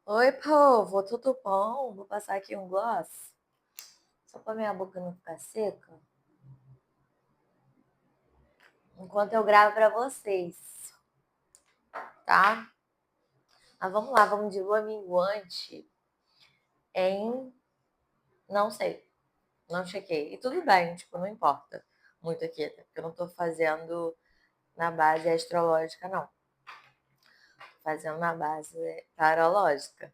Oi, povo, tudo bom? Vou passar aqui um gloss, só para minha boca não ficar seca, enquanto eu gravo para vocês, tá? Mas vamos lá, vamos de lua minguante em... não sei, não chequei. E tudo bem, tipo, não importa muito aqui, até porque eu não tô fazendo na base astrológica, não. Tô fazendo na base tarológica.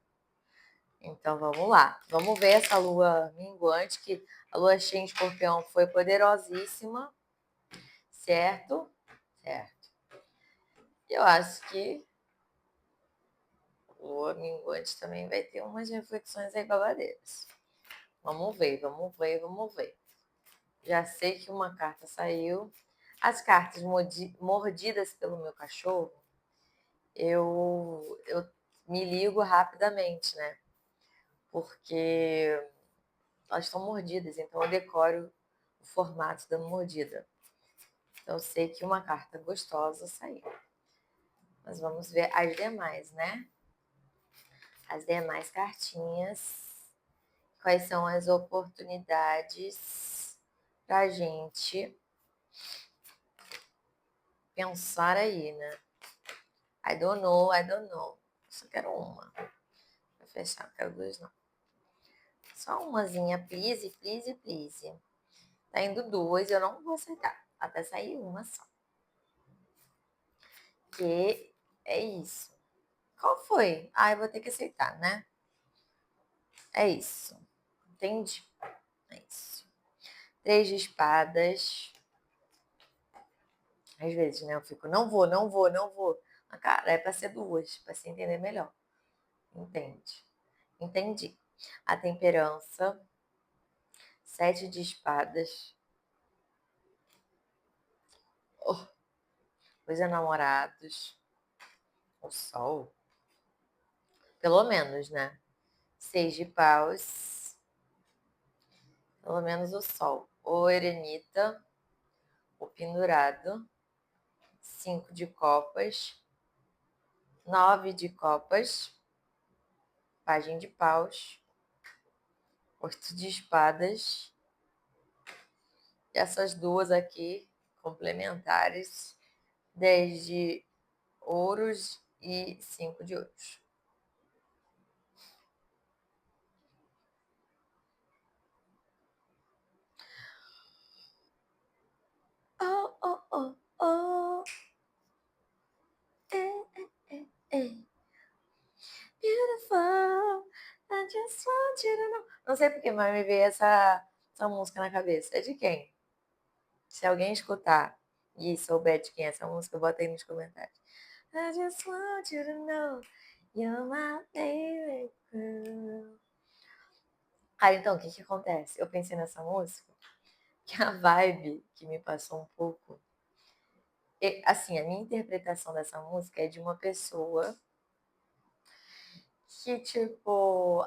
Então vamos lá, vamos ver essa lua minguante, que a lua cheia em escorpião foi poderosíssima, certo? Certo. Eu acho que lua minguante também vai ter umas reflexões aí babadeiras. Vamos ver, vamos ver, vamos ver. Já sei que uma carta saiu. As cartas mordidas pelo meu cachorro, eu me ligo rapidamente, né? Porque elas estão mordidas, então eu decoro o formato da mordida. Então eu sei que uma carta gostosa saiu. Mas vamos ver as demais, né? As demais cartinhas. Quais são as oportunidades para a gente pensar aí, né? I don't know, I don't know. Só quero uma. Vou fechar, não quero duas, não. Só umazinha, please, please, please. Tá indo duas, eu não vou aceitar. Até sair uma só. Que é isso. Qual foi? Ah, eu vou ter que aceitar, né? É isso. Entendi. É isso. Três de espadas. Às vezes, né? Eu fico, não vou, não vou, não vou. Mas, cara, é pra ser duas, pra se entender melhor. Entende? Entendi. A temperança. Sete de espadas. Oh, os enamorados. O sol. Pelo menos, né? Seis de paus. Pelo menos o sol. O eremita. O pendurado. Cinco de copas. Nove de copas. Pajem de paus. Oito de espadas. E essas duas aqui, complementares. 10 de ouros e 5 de ouros. Oh, oh, oh, oh. Beautiful. I just want you to know. Não sei porque, mas me veio essa música na cabeça. É de quem? Se alguém escutar e souber de quem é essa música, bota aí nos comentários. I just want you to know you're my baby girl. Aí então, o que que acontece? Eu pensei nessa música, que a vibe que me passou um pouco. Assim, a minha interpretação dessa música é de uma pessoa que, tipo,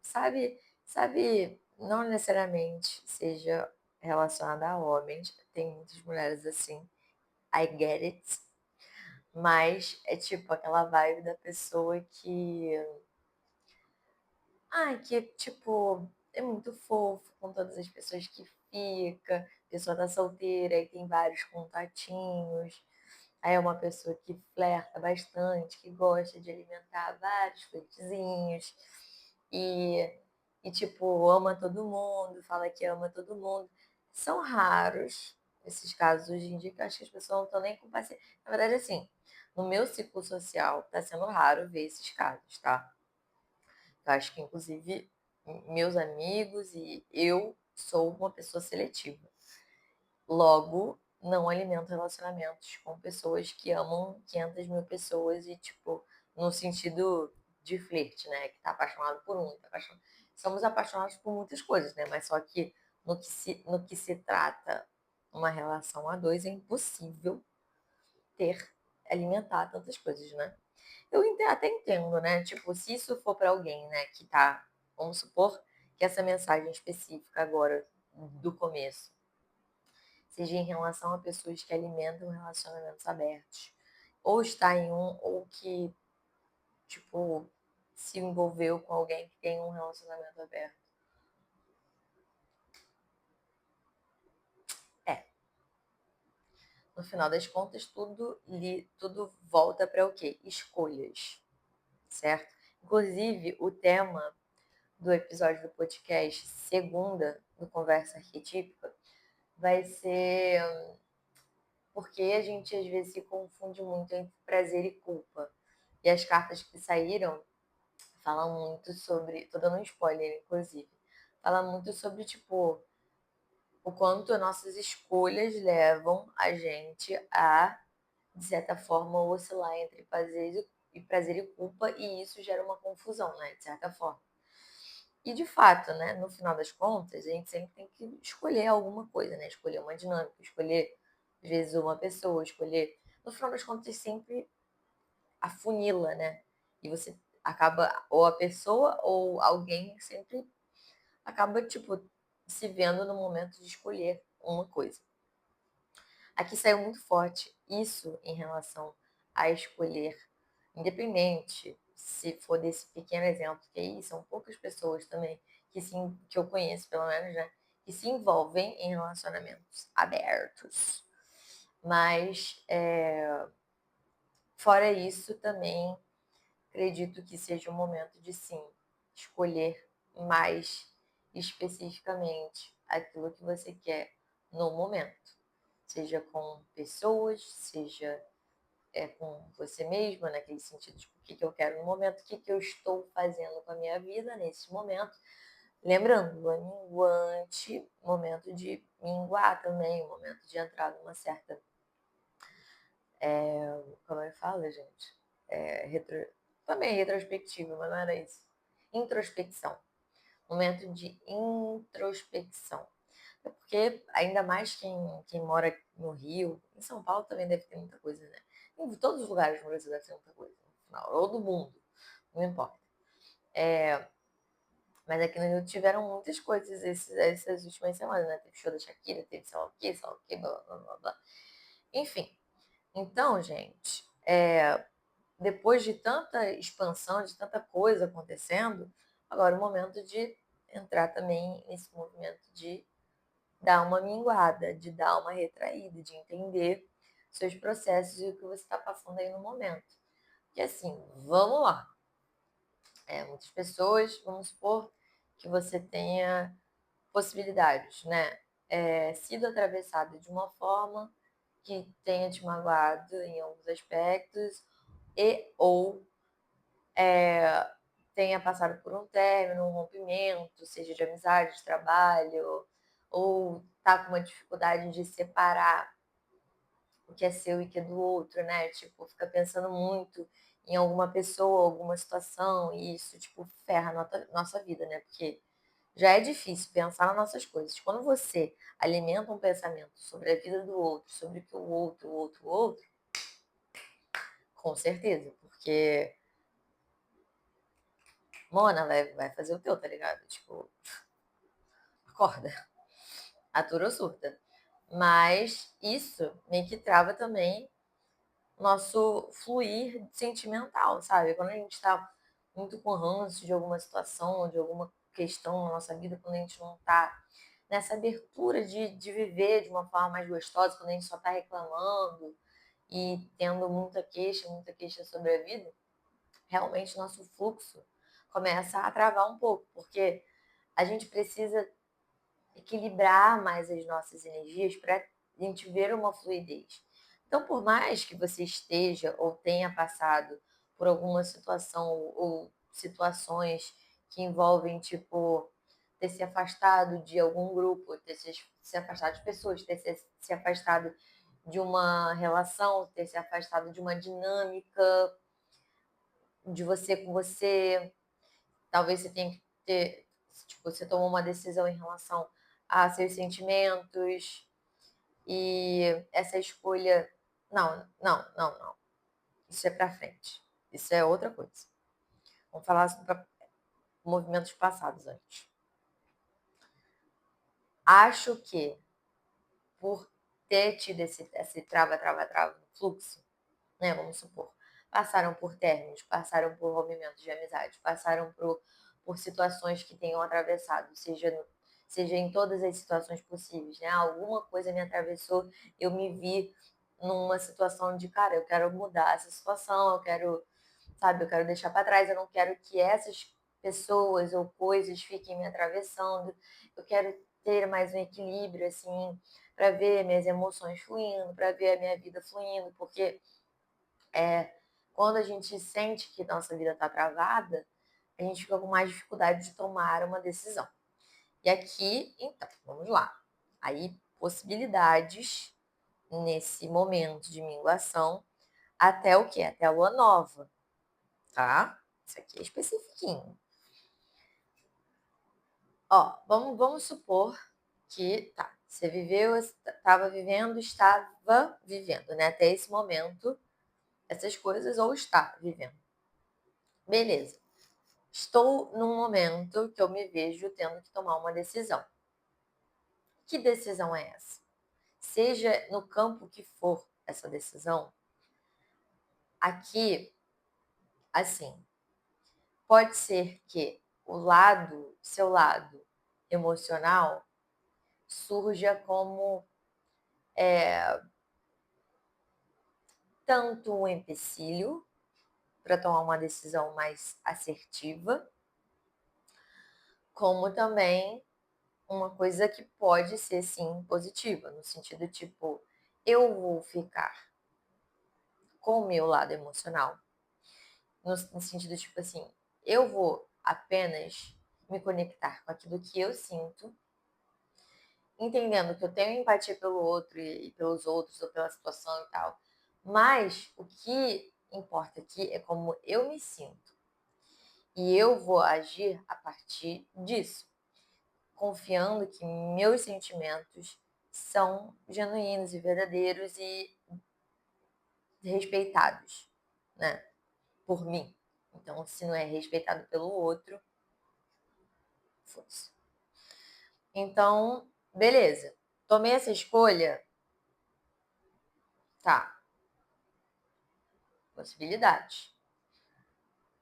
sabe, não necessariamente seja relacionada a homens, tem muitas mulheres assim, I get it, mas é tipo aquela vibe da pessoa que tipo, é muito fofo com todas as pessoas que fica, a pessoa tá solteira e tem vários contatinhos. Aí é uma pessoa que flerta bastante, que gosta de alimentar vários flertezinhos e, e tipo, ama todo mundo, fala que ama todo mundo. São raros esses casos hoje em dia que eu acho que as pessoas não estão nem com paciência. Na verdade, assim, no meu ciclo social, tá sendo raro ver esses casos, tá? Eu acho que, inclusive, meus amigos e eu sou uma pessoa seletiva. Logo, não alimento relacionamentos com pessoas que amam 500 mil pessoas e, tipo, no sentido de flerte, né? Que tá apaixonado por um, tá apaixonado... Somos apaixonados por muitas coisas, né? Mas só que no que se trata uma relação a dois, é impossível alimentar tantas coisas, né? Eu até entendo, né? Tipo, se isso for para alguém, né, que tá, vamos supor que essa mensagem específica agora do começo seja em relação a pessoas que alimentam relacionamentos abertos, ou está em um, ou que, tipo, se envolveu com alguém que tem um relacionamento aberto. No final das contas, tudo volta para o quê? Escolhas, certo? Inclusive, o tema do episódio do podcast segunda, do Conversa Arquetípica, vai ser porque a gente às vezes se confunde muito entre prazer e culpa. E as cartas que saíram falam muito sobre. Tô dando um spoiler, inclusive. Fala muito sobre, tipo, o quanto nossas escolhas levam a gente a, de certa forma, oscilar entre prazer e culpa, e isso gera uma confusão, né? De certa forma. E de fato, né, no final das contas, a gente sempre tem que escolher alguma coisa, né? Escolher uma dinâmica, escolher, às vezes, uma pessoa, escolher. No final das contas, sempre afunila, né? E você acaba, ou a pessoa ou alguém sempre acaba, tipo, se vendo no momento de escolher uma coisa. Aqui saiu muito forte isso em relação a escolher, independente se for desse pequeno exemplo, que aí são poucas pessoas também que eu conheço, pelo menos, né, que se envolvem em relacionamentos abertos. Mas, fora isso, também acredito que seja o momento de sim escolher mais especificamente aquilo que você quer no momento, seja com pessoas, seja com você mesma, naquele sentido de o que eu quero no momento, o que eu estou fazendo com a minha vida nesse momento. Lembrando, lua minguante, momento de minguar também, momento de entrar numa certa. Como é que fala, gente? Também retrospectiva, mas não era isso. Introspecção. Momento de introspecção. É porque, ainda mais quem mora no Rio, em São Paulo também deve ter muita coisa, né? Em todos os lugares no Brasil deve ter muita coisa, no final, ou do mundo, não importa. Mas aqui no Rio tiveram muitas coisas essas últimas semanas, né? Teve show da Shakira, teve sei lá o quê, blá, blá, blá, blá. Enfim, então, gente, depois de tanta expansão, de tanta coisa acontecendo, agora é o momento de entrar também nesse movimento de dar uma minguada, de dar uma retraída, de entender seus processos e o que você está passando aí no momento. Porque assim, vamos lá. Muitas pessoas, vamos supor que você tenha possibilidades, né? Sido atravessado de uma forma que tenha te magoado em alguns aspectos e ou tenha passado por um término, um rompimento, seja de amizade, de trabalho, ou tá com uma dificuldade de separar o que é seu e o que é do outro, né? Tipo, fica pensando muito em alguma pessoa, alguma situação, e isso, tipo, ferra a nossa vida, né? Porque já é difícil pensar nas nossas coisas. Quando você alimenta um pensamento sobre a vida do outro, sobre o que o outro, com certeza, porque Mona vai fazer o teu, tá ligado? Tipo, acorda, atura ou surta. Mas isso meio que trava também nosso fluir sentimental, sabe? Quando a gente tá muito com ranço de alguma situação, de alguma questão na nossa vida, quando a gente não tá nessa abertura de viver de uma forma mais gostosa, quando a gente só tá reclamando e tendo muita queixa sobre a vida, realmente nosso fluxo começa a travar um pouco, porque a gente precisa equilibrar mais as nossas energias para a gente ver uma fluidez. Então, por mais que você esteja ou tenha passado por alguma situação ou situações que envolvem, tipo, ter se afastado de algum grupo, ter se afastado de pessoas, ter se afastado de uma relação, ter se afastado de uma dinâmica de você com você, talvez você tenha que ter, tipo, você tomou uma decisão em relação a seus sentimentos e essa escolha. Não, não, não, não. Isso é pra frente. Isso é outra coisa. Vamos falar sobre movimentos passados antes. Acho que por ter tido esse trava no fluxo, né? Vamos supor. passaram por términos, passaram por rompimentos de amizade, passaram por situações que tenham atravessado, seja em todas as situações possíveis, né? Alguma coisa me atravessou, eu me vi numa situação de, cara, eu quero mudar essa situação, eu quero, sabe, eu quero deixar para trás, eu não quero que essas pessoas ou coisas fiquem me atravessando, eu quero ter mais um equilíbrio, assim, para ver minhas emoções fluindo, para ver a minha vida fluindo, porque quando a gente sente que nossa vida está travada, a gente fica com mais dificuldade de tomar uma decisão. E aqui, então, vamos lá. Aí, possibilidades nesse momento de minguação até o quê? Até a lua nova, tá? Isso aqui é especifiquinho. Ó, vamos supor que, tá, você viveu, estava vivendo, estava vivendo, né? Até esse momento, essas coisas, ou está vivendo. Beleza. Estou num momento que eu me vejo tendo que tomar uma decisão. Que decisão é essa? Seja no campo que for essa decisão, aqui, assim, pode ser que seu lado emocional, surja como tanto um empecilho para tomar uma decisão mais assertiva, como também uma coisa que pode ser sim positiva, no sentido tipo, eu vou ficar com o meu lado emocional, no sentido tipo assim, eu vou apenas me conectar com aquilo que eu sinto, entendendo que eu tenho empatia pelo outro e pelos outros ou pela situação e tal, mas o que importa aqui é como eu me sinto e eu vou agir a partir disso, confiando que meus sentimentos são genuínos e verdadeiros e respeitados, né, por mim. Então, se não é respeitado pelo outro, foda-se. Então, beleza. Tomei essa escolha, tá. Possibilidade.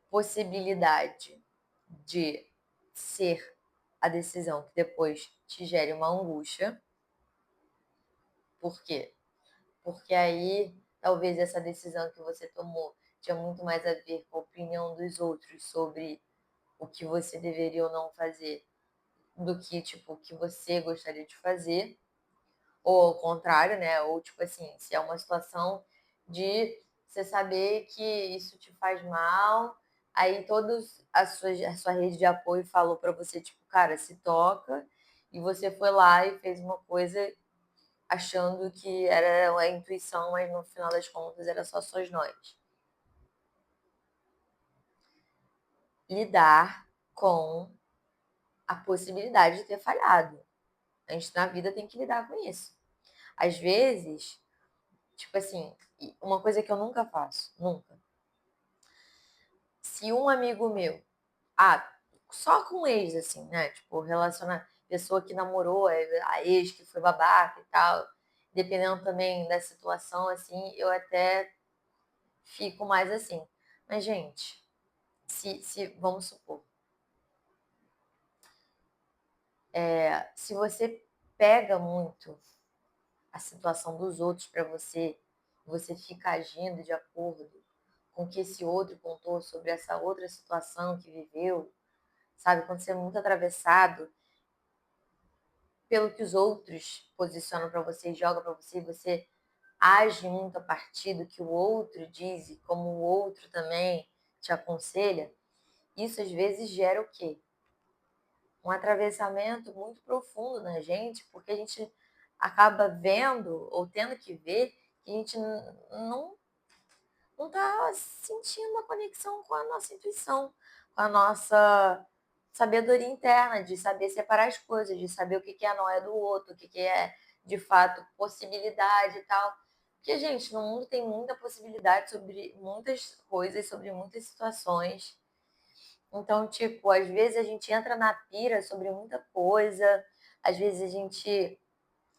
Possibilidade de ser a decisão que depois te gere uma angústia. Por quê? Porque aí talvez essa decisão que você tomou tinha muito mais a ver com a opinião dos outros sobre o que você deveria ou não fazer do que tipo o que você gostaria de fazer, ou ao contrário, né? Ou tipo assim, se é uma situação de você saber que isso te faz mal, aí todos a sua rede de apoio falou para você tipo, cara, se toca, e você foi lá e fez uma coisa achando que era a intuição, mas no final das contas era só suas noites. Lidar com a possibilidade de ter falhado. A gente na vida tem que lidar com isso. Às vezes, tipo assim, uma coisa que eu nunca faço, nunca. Se um amigo meu, só com ex, assim, né? Tipo, relaciona pessoa que namorou, a ex que foi babaca e tal, dependendo também da situação, assim, eu até fico mais assim. Mas, gente, se vamos supor, se você pega muito a situação dos outros para você, você fica agindo de acordo com o que esse outro contou sobre essa outra situação que viveu, sabe? Quando você é muito atravessado pelo que os outros posicionam para você e jogam para você, você age muito a partir do que o outro diz e como o outro também te aconselha, isso às vezes gera o quê? Um atravessamento muito profundo na gente, porque a gente acaba vendo ou tendo que ver que a gente não está sentindo a conexão com a nossa intuição, com a nossa sabedoria interna, de saber separar as coisas, de saber o que é a noia do outro, o que é de fato possibilidade e tal. Porque, gente, no mundo tem muita possibilidade sobre muitas coisas, sobre muitas situações. Então, tipo, às vezes a gente entra na pira sobre muita coisa, às vezes a gente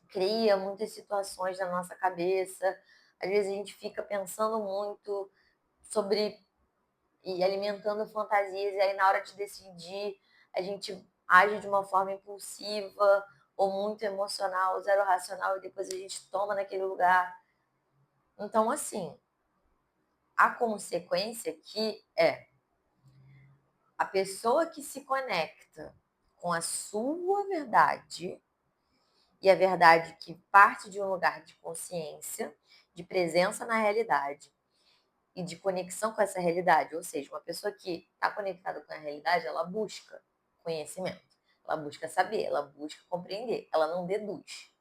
cria muitas situações na nossa cabeça, às vezes a gente fica pensando muito, sobre e alimentando fantasias, e aí na hora de decidir a gente age de uma forma impulsiva ou muito emocional, zero racional, e depois a gente toma naquele lugar. Então, assim, a consequência que é a pessoa que se conecta com a sua verdade, e a verdade que parte de um lugar de consciência, de presença na realidade e de conexão com essa realidade, ou seja, uma pessoa que está conectada com a realidade, ela busca conhecimento, ela busca saber, ela busca compreender, ela não deduz.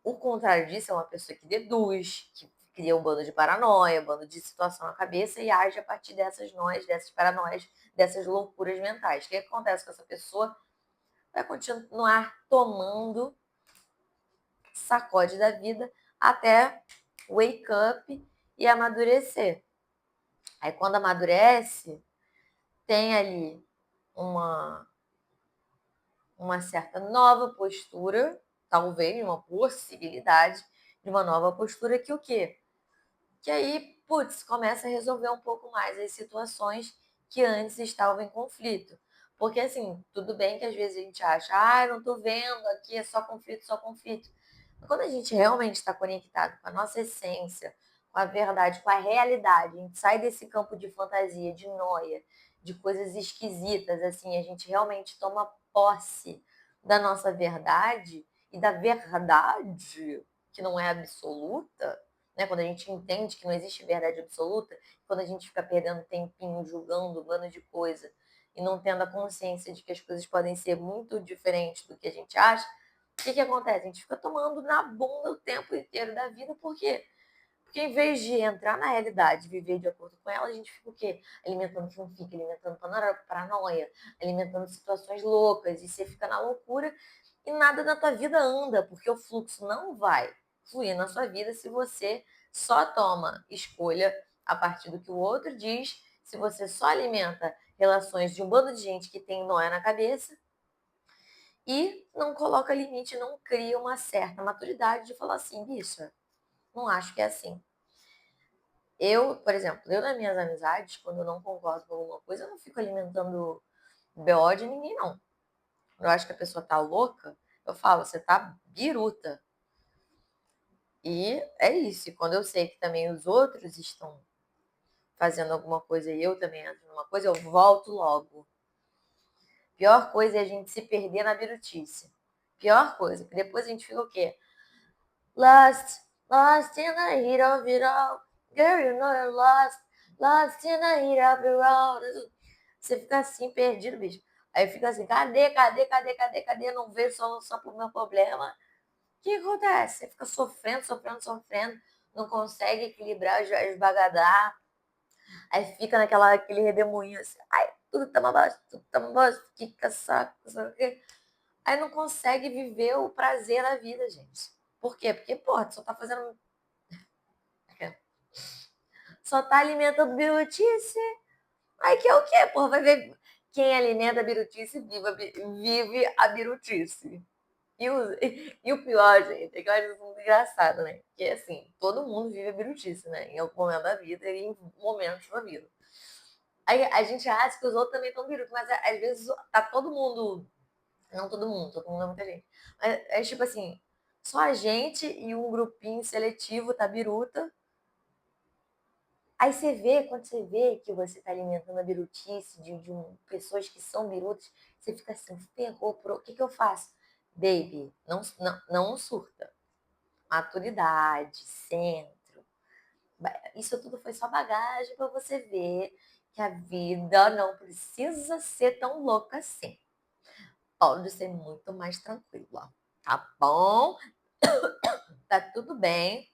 O contrário disso é uma pessoa que deduz, que cria um bando de paranoia, um bando de situação na cabeça e age a partir dessas noias, dessas paranoias, dessas loucuras mentais. O que acontece com essa pessoa? Vai continuar tomando sacode da vida até wake up e amadurecer. Aí quando amadurece, tem ali uma, uma certa nova postura, talvez uma possibilidade de uma nova postura que o quê? Que aí, putz, começa a resolver um pouco mais as situações que antes estavam em conflito. Porque, assim, tudo bem que às vezes a gente acha, não tô vendo, aqui é só conflito, só conflito. Mas quando a gente realmente está conectado com a nossa essência, com a verdade, com a realidade, a gente sai desse campo de fantasia, de noia, de coisas esquisitas, assim, a gente realmente toma posse da nossa verdade e da verdade que não é absoluta, né? Quando a gente entende que não existe verdade absoluta, quando a gente fica perdendo tempinho julgando um bando de coisa e não tendo a consciência de que as coisas podem ser muito diferentes do que a gente acha, o que acontece? A gente fica tomando na bunda o tempo inteiro da vida, por quê? Porque em vez de entrar na realidade, viver de acordo com ela, a gente fica o quê? Alimentando fanfic, alimentando paranoia, alimentando situações loucas, e você fica na loucura e nada na tua vida anda, porque o fluxo não vai fluir na sua vida se você só toma escolha a partir do que o outro diz, se você só alimenta relações de um bando de gente que tem nóia na cabeça e não coloca limite, não cria uma certa maturidade de falar assim, bicha, não acho que é assim. Eu, por exemplo, eu nas minhas amizades, quando eu não concordo com alguma coisa, eu não fico alimentando BO de ninguém, não. Quando eu acho que a pessoa tá louca, eu falo, você tá biruta. E é isso. E quando eu sei que também os outros estão fazendo alguma coisa e eu também entro numa coisa, eu volto logo. Pior coisa é a gente se perder na birutice. Pior coisa, que depois a gente fica o quê? Lost, lost in the heat of it all. Girl, you know you're lost, lost in the heat of it all. Você fica assim, perdido, bicho. Aí fica assim, cadê? Não vejo solução pro meu problema. O que acontece? Você fica sofrendo, não consegue equilibrar as bagadá, aí fica aquele redemoinho assim, ai, tudo tá uma bosta, fica saco, sabe o quê? Aí não consegue viver o prazer da vida, gente. Por quê? Porque, porra, só tá fazendo. Só tá alimentando birutice. Aí que é o quê, porra? Vai ver quem alimenta a birutice vive a birutice. E o pior, gente, é que eu acho isso muito engraçado, né? Porque, assim, todo mundo vive a birutice, né? Em algum momento da vida e em momentos da vida. Aí a gente acha que os outros também estão biruta, mas às vezes tá todo mundo. Não todo mundo é muita gente. Mas é tipo assim, só a gente e um grupinho seletivo tá biruta. Aí você vê, quando você vê que você tá alimentando a birutice pessoas que são birutas, você fica assim, ferrou, o que eu faço? Baby, não surta. Maturidade, centro. Isso tudo foi só bagagem para você ver que a vida não precisa ser tão louca assim. Pode ser muito mais tranquila, tá bom? Tá tudo bem.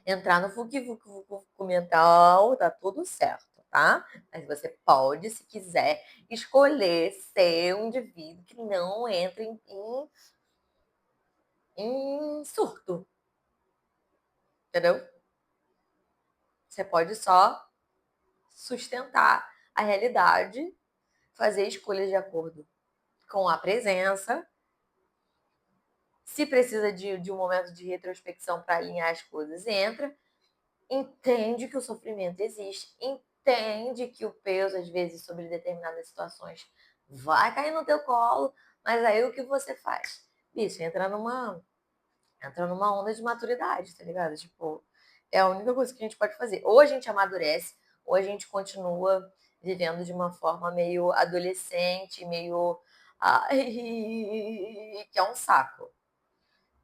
Entrar no Fuki mental, tá tudo certo, tá? Mas você pode, se quiser, escolher ser um indivíduo que não entre em surto, entendeu? Você pode só sustentar a realidade, fazer escolhas de acordo com a presença. Se precisa de um momento de retrospecção para alinhar as coisas, entra. entende que o sofrimento existe, entende que o peso, às vezes, sobre determinadas situações vai cair no teu colo, mas aí o que você faz? Bicho, entra numa onda de maturidade, tá ligado? Tipo, é a única coisa que a gente pode fazer. Ou a gente amadurece, ou a gente continua vivendo de uma forma meio adolescente, meio. Ai, que é um saco.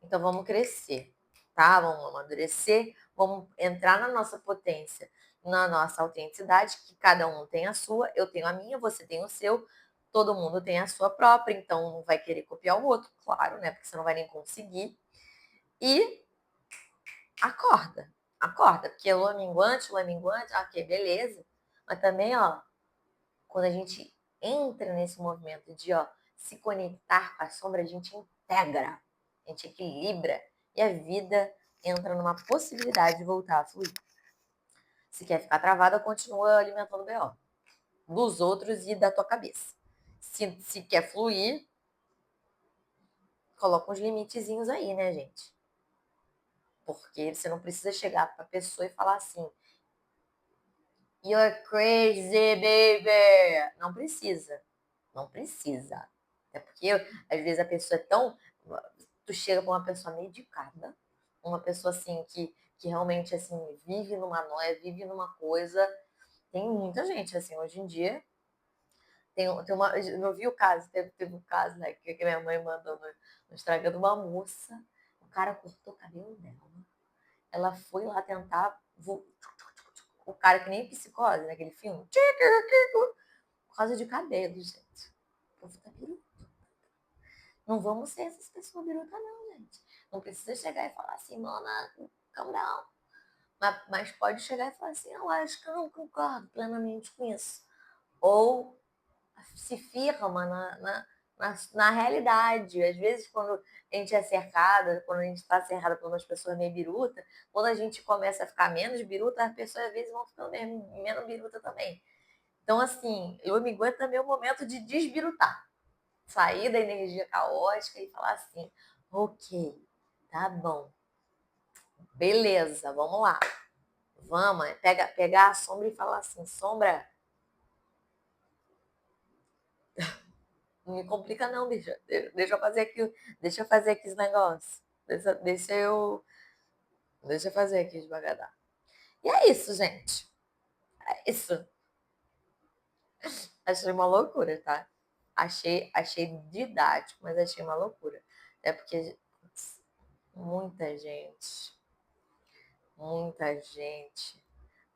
Então vamos crescer, tá? Vamos amadurecer, vamos entrar na nossa potência, na nossa autenticidade, que cada um tem a sua, eu tenho a minha, você tem o seu, todo mundo tem a sua própria, então não vai querer copiar o outro, claro, né? Porque você não vai nem conseguir. E acorda, acorda, porque lua minguante, ok, beleza. Mas também, ó, quando a gente entra nesse movimento de, ó, se conectar com a sombra, a gente integra, a gente equilibra e a vida entra numa possibilidade de voltar a fluir. Se quer ficar travada, continua alimentando o BO dos outros e da tua cabeça. Se quer fluir, coloca uns limitezinhos aí, né, gente? Porque você não precisa chegar para a pessoa e falar assim: You're crazy, baby. Não precisa. Não precisa. É porque, às vezes, a pessoa é tão. Tu chega pra uma pessoa medicada, uma pessoa assim que realmente assim vive numa noia, vive numa coisa. Tem muita gente assim hoje em dia. Tem uma, eu vi o caso, teve um caso, né, que minha mãe mandou no Instagram de uma moça. O cara cortou o cabelo dela. Ela foi lá tentar. O cara que nem psicose naquele filme. Por causa de cabelo, gente. O povo tá biruta. Não vamos ser essas pessoas biruta, não, gente. Não precisa chegar e falar assim, mona, calm down. Mas pode chegar e falar assim, eu acho que eu não concordo plenamente com isso. Ou se firma na realidade. Às vezes, quando a gente é cercada, quando a gente está cercada por umas pessoas meio biruta, quando a gente começa a ficar menos biruta, as pessoas às vezes vão ficando menos biruta também. Então, assim, eu me aguento também o momento de desbirutar. Sair da energia caótica e falar assim, ok, tá bom, beleza, vamos lá. Vamos, pegar a sombra e falar assim, sombra, não me complica não, bicha. Deixa eu fazer aqui os negócios. Deixa eu fazer aqui devagar. E é isso, gente. É isso. Achei uma loucura, tá? Achei didático, mas achei uma loucura. É porque putz, muita gente,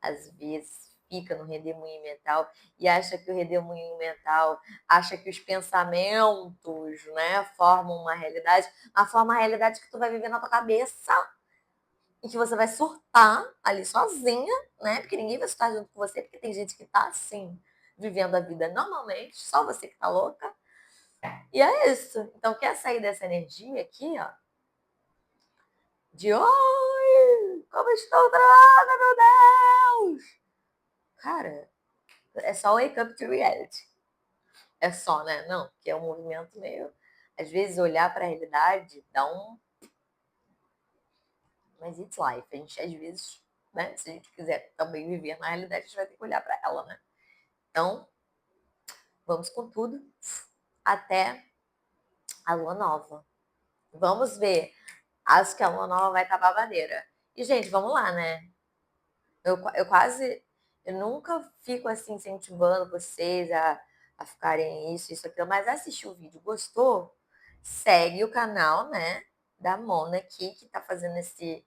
às vezes, fica no redemoinho mental e acha que o redemoinho mental, acha que os pensamentos, né, formam uma realidade, mas forma uma realidade que tu vai viver na tua cabeça e que você vai surtar ali sozinha, né? Porque ninguém vai estar junto com você, porque tem gente que tá assim, vivendo a vida normalmente, só você que tá louca. E é isso. Então, quer sair dessa energia aqui, ó? De oi, como estou drogada, meu Deus! Cara, é só wake up to reality. É só, né? Não, que é um movimento meio. Às vezes olhar para a realidade dá um. Mas it's life. A gente, às vezes, né? Se a gente quiser também viver na realidade, a gente vai ter que olhar para ela, né? Então, vamos com tudo. Até a lua nova. Vamos ver. Acho que a lua nova vai estar babadeira. E, gente, vamos lá, né? Eu quase. Eu nunca fico assim incentivando vocês a ficarem isso, aquilo, mas assistiu o vídeo, gostou? Segue o canal, né? Da Mona aqui, que tá fazendo esse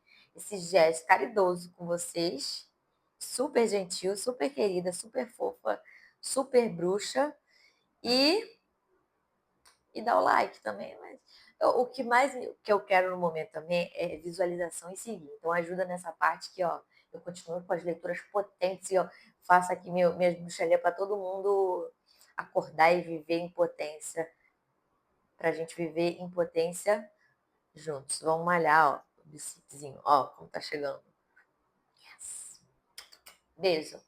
gesto caridoso com vocês. Super gentil, super querida, super fofa, super bruxa. E dá o like também, mas o que mais que eu quero no momento também é visualização e seguir. Então ajuda nessa parte que, ó, eu continuo com as leituras potentes e, ó, faço aqui minhas bruxarias para todo mundo acordar e viver em potência, pra gente viver em potência juntos. Vamos malhar, ó, o bicipzinho, ó, como tá chegando. Yes. Beijo.